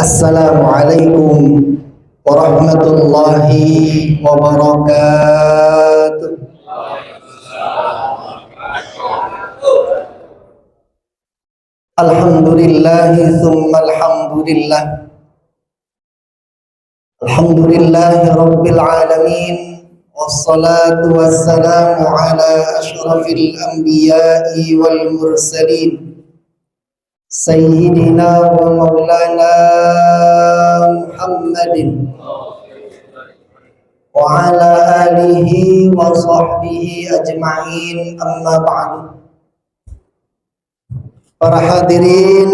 Assalamualaikum warahmatullahi wabarakatuh. Alhamdulillahi thumma alhamdulillah. Alhamdulillahi rabbil alamin. Wassalatu wassalamu ala ashrafil anbiya'i wal mursalin. Sayyidina wa maulana Muhammadin wa ala alihi wa sahbihi ajma'in, amma ba'du. Para hadirin,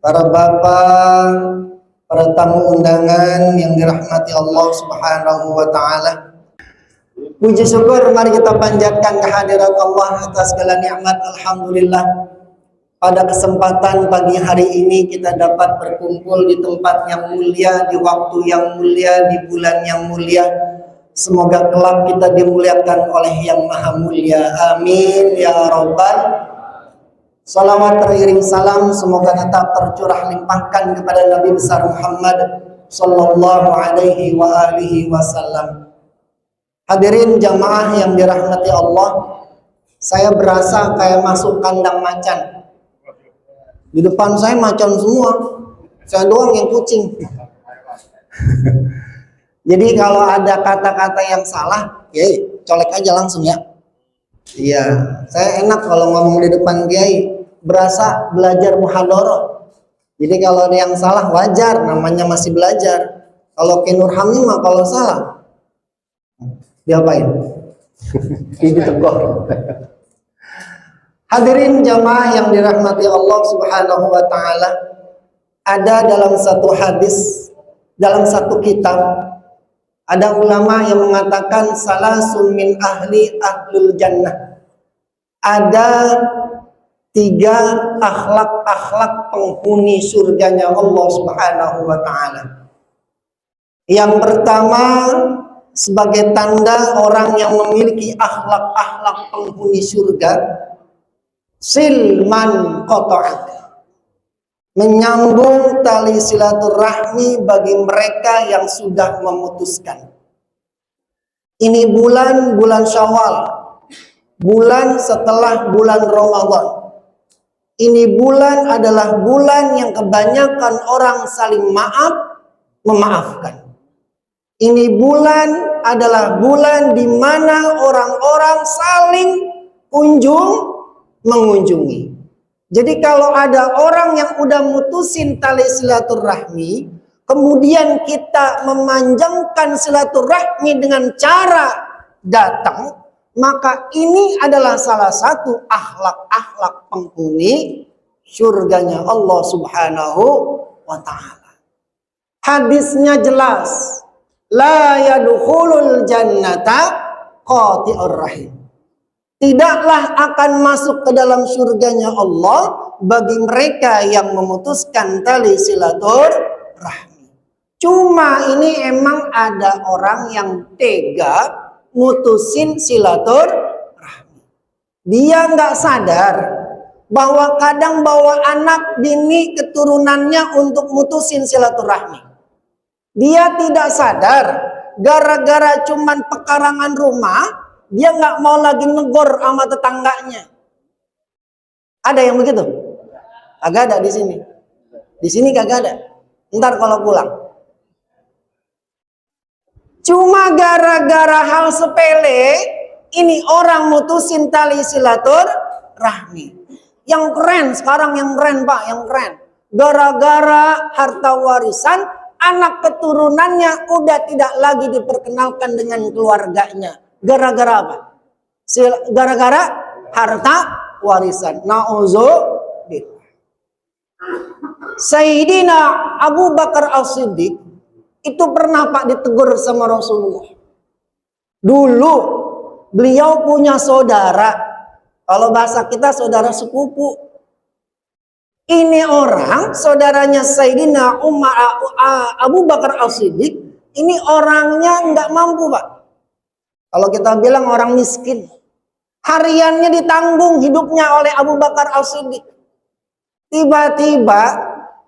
para bapak, para tamu undangan yang dirahmati Allah Subhanahu wa ta'ala, puji syukur mari kita panjatkan kehadirat Allah atas segala nikmat. Alhamdulillah, pada kesempatan pagi hari ini kita dapat berkumpul di tempat yang mulia, di waktu yang mulia, di bulan yang mulia. Semoga kelak kita dimuliakan oleh yang maha mulia. Amin ya rabbal. Salawat teriring salam semoga tetap tercurah limpahkan kepada Nabi besar Muhammad sallallahu alaihi wa alihi wasallam. Hadirin jamaah yang dirahmati Allah, saya berasa kayak masuk kandang macan. Di depan saya macan semua, saya doang yang kucing. Jadi kalau ada kata-kata yang salah, ya colek aja langsung ya. Iya, saya enak kalau ngomong di depan kiai, berasa belajar muhadharah. Jadi kalau ada yang salah wajar, namanya masih belajar. Kalau ke Nur Hamim mah kalau salah, diapain? Ditegur. Hadirin jamaah yang dirahmati Allah Subhanahu wa ta'ala, ada dalam satu hadis, dalam satu kitab, ada ulama yang mengatakan salasun min ahlul jannah. Ada 3 akhlak-akhlak penghuni surganya Allah Subhanahu wa ta'ala. Yang pertama, sebagai tanda orang yang memiliki akhlak-akhlak penghuni surga, silman qata'ak, menyambung tali silaturahmi bagi mereka yang sudah memutuskan. Ini bulan Syawal, bulan setelah bulan Ramadan. Ini bulan adalah bulan yang kebanyakan orang saling memaafkan. Ini bulan adalah bulan di mana orang-orang saling mengunjungi. Jadi kalau ada orang yang udah mutusin tali silaturahmi, kemudian kita memanjangkan silaturahmi dengan cara datang, maka ini adalah salah satu akhlak-akhlak penghuni surganya Allah Subhanahu wa ta'ala. Hadisnya jelas, la yadkhulul jannata qati'ur rahim. Tidaklah akan masuk ke dalam surganya Allah bagi mereka yang memutuskan tali silaturahmi. Cuma ini emang ada orang yang tega mutusin silaturahmi. Dia nggak sadar bahwa kadang bawa anak bini keturunannya untuk mutusin silaturahmi. Dia tidak sadar gara-gara cuman pekarangan rumah, dia nggak mau lagi negor sama tetangganya. Ada yang begitu? Kagak ada di sini. Di sini kagak ada. Ntar kalau pulang. Cuma gara-gara hal sepele, ini orang mutusin tali silaturahmi. Yang keren, sekarang yang keren Pak, yang keren. Gara-gara harta warisan, anak keturunannya udah tidak lagi diperkenalkan dengan keluarganya. Gara-gara apa? Gara-gara harta warisan. Na'udzubillah. Sayyidina Abu Bakar As-Siddiq itu pernah Pak ditegur sama Rasulullah. Dulu beliau punya saudara. Kalau bahasa kita saudara sepupu. Ini orang saudaranya Sayyidina Abu Bakar As-Siddiq, ini orangnya nggak mampu, Pak. Kalau kita bilang orang miskin, hariannya ditanggung hidupnya oleh Abu Bakar As-Siddiq. Tiba-tiba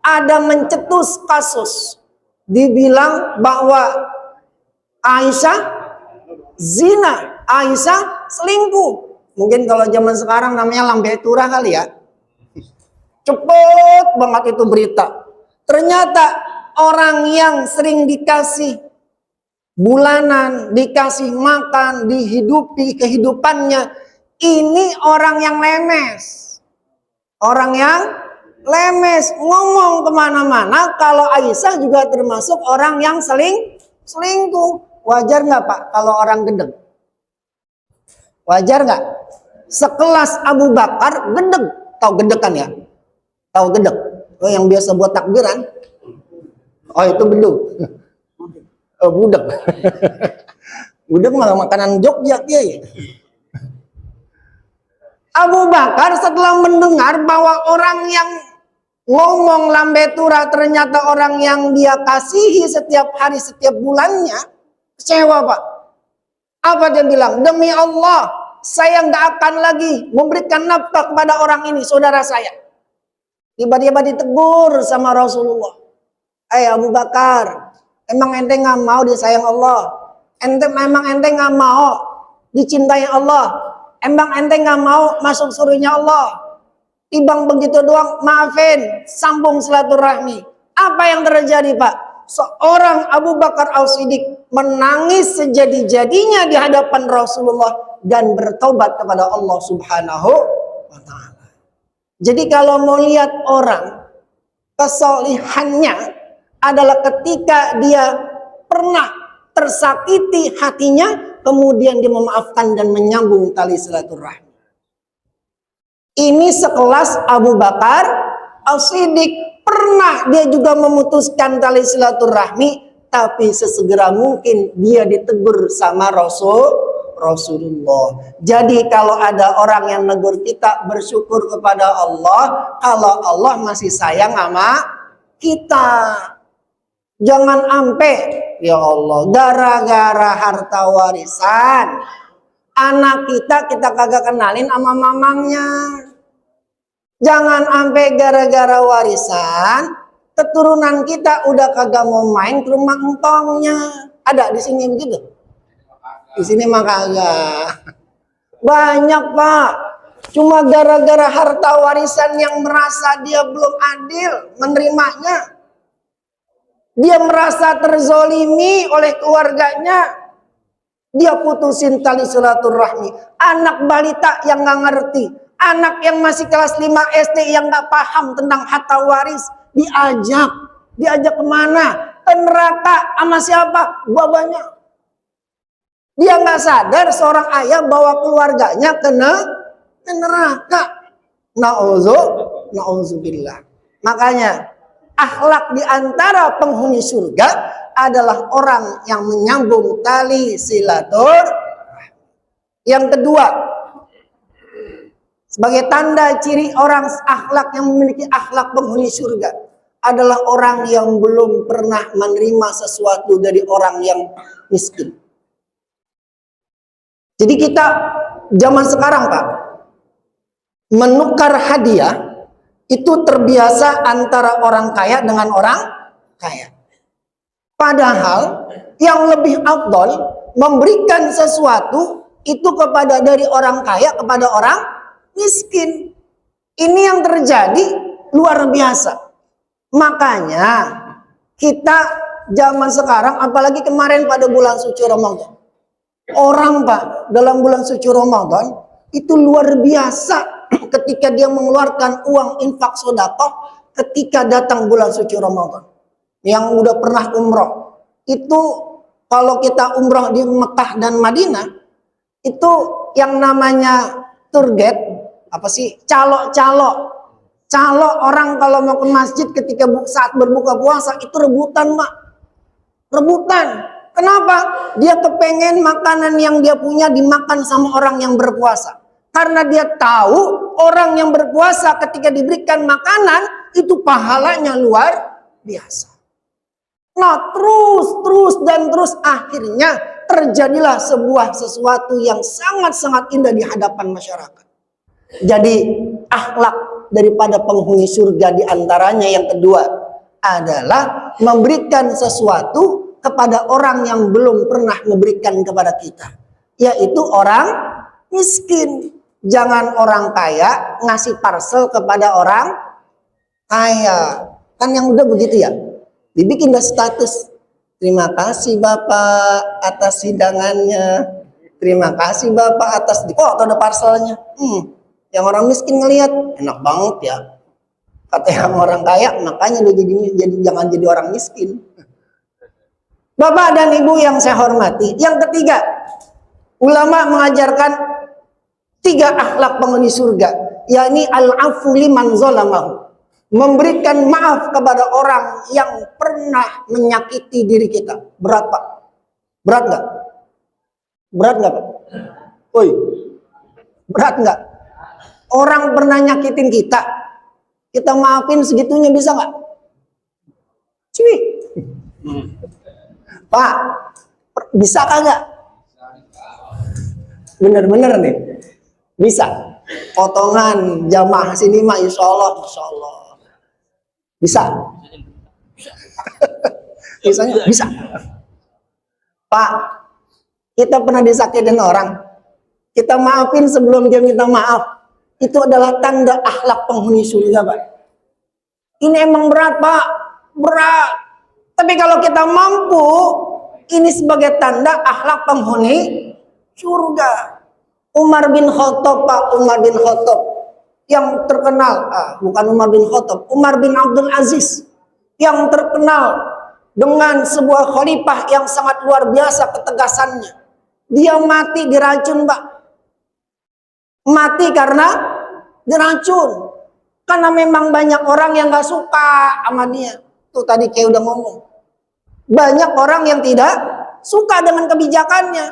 ada mencetus kasus, dibilang bahwa Aisyah zina, Aisyah selingkuh. Mungkin kalau zaman sekarang namanya lambe turah kali ya. Cepet banget itu berita. Ternyata orang yang sering dikasih bulanan, dikasih makan, dihidupi kehidupannya, ini orang yang lemes. Orang yang lemes, ngomong kemana-mana kalau Aisyah juga termasuk orang yang selingkuh. Wajar nggak Pak kalau orang gedeg? Wajar nggak? Sekelas Abu Bakar gedeg. Tahu gedeg kan ya? Tahu gedeg? Oh, yang biasa buat takbiran. Oh, itu bedug. Oh, budeg. Budeg malah makanan Jogja ya. Abu Bakar setelah mendengar bahwa orang yang ngomong lambe turah ternyata orang yang dia kasihi setiap hari, setiap bulannya, kecewa Pak. Apa dia bilang? Demi Allah, saya nggak akan lagi memberikan nafkah kepada orang ini, saudara saya. Tiba-tiba ditegur sama Rasulullah. Abu Bakar, emang ente nggak mau disayang Allah? Emang ente nggak mau dicintai Allah? Emang ente nggak mau masuk surganya Allah? Tibang begitu doang, maafin, sambung silaturahmi. Apa yang terjadi Pak? Seorang Abu Bakar As-Siddiq menangis sejadi-jadinya di hadapan Rasulullah dan bertobat kepada Allah Subhanahu wa Ta'ala. Jadi kalau mau lihat orang, kesolihannya adalah ketika dia pernah tersakiti hatinya, kemudian dia memaafkan dan menyambung tali silaturahmi. Ini sekelas Abu Bakar As-Siddiq, pernah dia juga memutuskan tali silaturahmi, tapi sesegera mungkin dia ditegur sama Rasulullah. Jadi kalau ada orang yang negur kita, bersyukur kepada Allah kalau Allah masih sayang sama kita. Jangan sampai ya Allah gara-gara harta warisan anak kita kagak kenalin sama mamangnya. Jangan sampai gara-gara warisan keturunan kita udah kagak mau main ke rumah engkongnya. Ada di sini begitu? Di sini mah kagak. Banyak Pak. Cuma gara-gara harta warisan yang merasa dia belum adil menerimanya. Dia merasa terzolimi oleh keluarganya. Dia putusin tali silaturahmi. Anak balita yang nggak ngerti. Anak yang masih kelas 5 SD yang nggak paham tentang harta waris. Diajak kemana? Ke neraka sama siapa? Babanya. Dia nggak sadar seorang ayah bawa keluarganya ke neraka. Na'udzubillah. Makanya akhlak di antara penghuni surga adalah orang yang menyambung tali silaturahmi. Yang kedua, sebagai tanda ciri orang akhlak yang memiliki akhlak penghuni surga adalah orang yang belum pernah menerima sesuatu dari orang yang miskin. Jadi kita zaman sekarang Pak, menukar hadiah itu terbiasa antara orang kaya dengan orang kaya. Padahal yang lebih afdol memberikan sesuatu itu dari orang kaya kepada orang miskin. Ini yang terjadi luar biasa. Makanya kita zaman sekarang, apalagi kemarin pada bulan suci Ramadan, orang Pak dalam bulan suci Ramadan itu luar biasa ketika dia mengeluarkan uang infak sedekah ketika datang bulan suci Ramadan. Yang udah pernah umroh itu, kalau kita umroh di Mekah dan Madinah itu yang namanya target apa sih, calo orang kalau mau ke masjid ketika saat berbuka puasa itu rebutan Mak, rebutan. Kenapa? Dia kepengen makanan yang dia punya dimakan sama orang yang berpuasa. Karena dia tahu orang yang berpuasa ketika diberikan makanan itu pahalanya luar biasa. Nah terus akhirnya terjadilah sebuah sesuatu yang sangat-sangat indah di hadapan masyarakat. Jadi akhlak daripada penghuni surga diantaranya yang kedua adalah memberikan sesuatu kepada orang yang belum pernah memberikan kepada kita, yaitu orang miskin. Jangan orang kaya ngasih parcel kepada orang kaya. Kan yang udah begitu ya. Dibikin dah status. Terima kasih Bapak atas hidangannya. Terima kasih Bapak atas atau ada parcelnya. Yang orang miskin ngelihat enak banget ya. Kata yang orang kaya, makanya lu jadi jangan jadi orang miskin. Bapak dan Ibu yang saya hormati. Yang ketiga, ulama mengajarkan 3 akhlak penghuni surga, yakni al-afu liman zalamahu, memberikan maaf kepada orang yang pernah menyakiti diri kita. Berat Pak? Berat nggak? Berat nggak Pak? Woi, berat nggak? Orang pernah nyakitin kita maafin segitunya bisa nggak? Cuy, Pak, bisa kagak? Bener-bener nih. Bisa. Potongan jamaah sini mah insya Allah. Bisa. Misalnya bisa. Pak, kita pernah disakitin orang. Kita maafin sebelum dia minta maaf. Itu adalah tanda akhlak penghuni surga, Pak. Ini emang berat, Pak. Berat. Tapi kalau kita mampu, ini sebagai tanda akhlak penghuni surga. Umar bin Khattab, Pak, Umar bin Khattab yang terkenal, bukan Umar bin Khattab, Umar bin Abdul Aziz yang terkenal dengan sebuah khalifah yang sangat luar biasa ketegasannya. Dia mati diracun, Pak. Mati karena diracun. Karena memang banyak orang yang gak suka sama dia. Tuh tadi kayak udah ngomong. Banyak orang yang tidak suka dengan kebijakannya.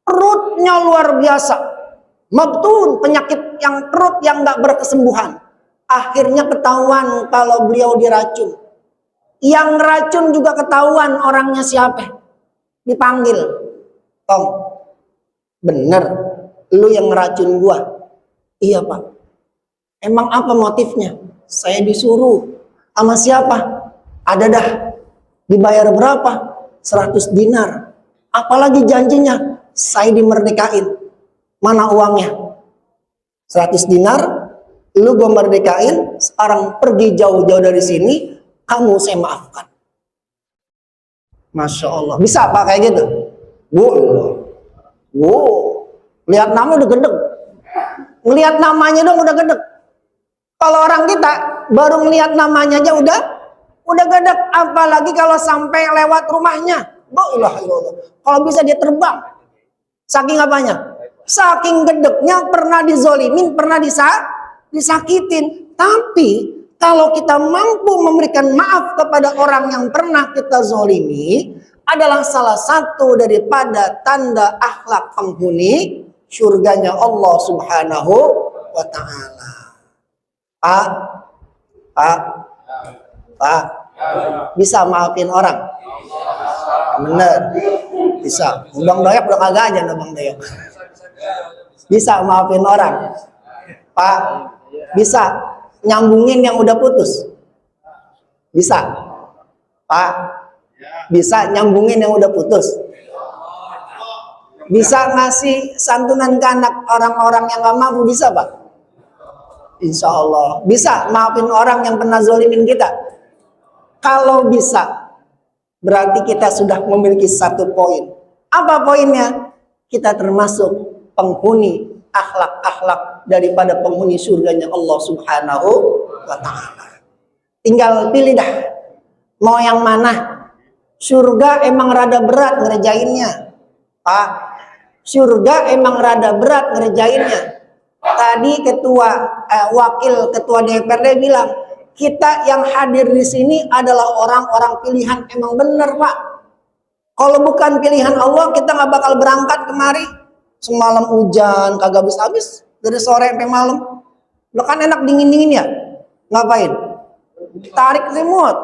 Perutnya luar biasa. Mabtun, penyakit yang perut yang gak berkesembuhan. Akhirnya ketahuan kalau beliau diracun. Yang racun juga ketahuan orangnya siapa. Dipanggil. Tong, bener lu yang ngeracun gua? Iya Pak. Emang apa motifnya? Saya disuruh. Sama siapa? Ada dah. Dibayar berapa? 100 dinar. Apalagi janjinya? Saya dimerdekain. Mana uangnya? 100 dinar, lu gue merdekain, sekarang pergi jauh-jauh dari sini, kamu saya maafkan. Masya Allah. Bisa Pak kayak gitu? Lihat nama udah gedeg. Ngelihat namanya dong udah gedeg. Kalau orang kita baru ngelihat namanya aja udah gedeg. Apalagi kalau sampai lewat rumahnya. Kalau bisa dia terbang. Saking apanya? Saking gedeknya, pernah dizolimin, pernah disakitin. Tapi kalau kita mampu memberikan maaf kepada orang yang pernah kita zolimi, adalah salah satu daripada tanda akhlak penghuni surganya Allah Subhanahu wa Ta'ala. Pak, bisa maafin orang? Bener, bisa. Bang Doyak udah kagak aja Bang Doyak. Bisa maafin orang. Pak, bisa nyambungin yang udah putus? Bisa. Pak, bisa nyambungin yang udah putus? Bisa ngasih santunan ke anak orang-orang yang gak mampu? Bisa Pak? Insya Allah. Bisa maafin orang yang pernah zolimin kita? Kalau bisa, berarti kita sudah memiliki satu poin. Apa poinnya? Kita termasuk penghuni akhlak-akhlak daripada penghuni surganya Allah Subhanahu wa Ta'ala. Tinggal pilih dah mau yang mana. Surga emang rada berat ngerjainnya, Pak. Surga emang rada berat ngerjainnya. Tadi wakil ketua DPRD bilang, kita yang hadir di sini adalah orang-orang pilihan. Emang bener Pak. Kalau bukan pilihan Allah, kita nggak bakal berangkat kemari. Semalam hujan, kagak habis-habis. dari sore sampai malam. Lo kan enak dingin-dingin ya. Ngapain? Tarik remote.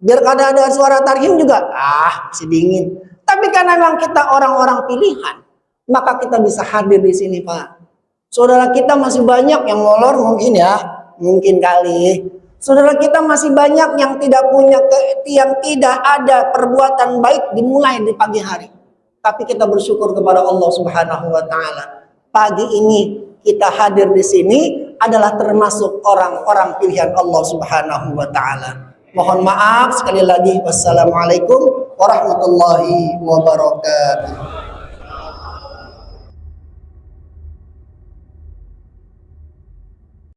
Biar kada ada suara tarikan juga. Masih dingin. Tapi karena memang kita orang-orang pilihan, maka kita bisa hadir di sini, Pak. Saudara kita masih banyak yang molor mungkin ya. Mungkin kali. Saudara kita masih banyak yang tidak punya, yang tidak ada perbuatan baik dimulai di pagi hari. Tapi kita bersyukur kepada Allah Subhanahu wa taala. Pagi ini kita hadir di sini adalah termasuk orang-orang pilihan Allah Subhanahu wa taala. Mohon maaf sekali lagi. Wassalamualaikum warahmatullahi wabarakatuh.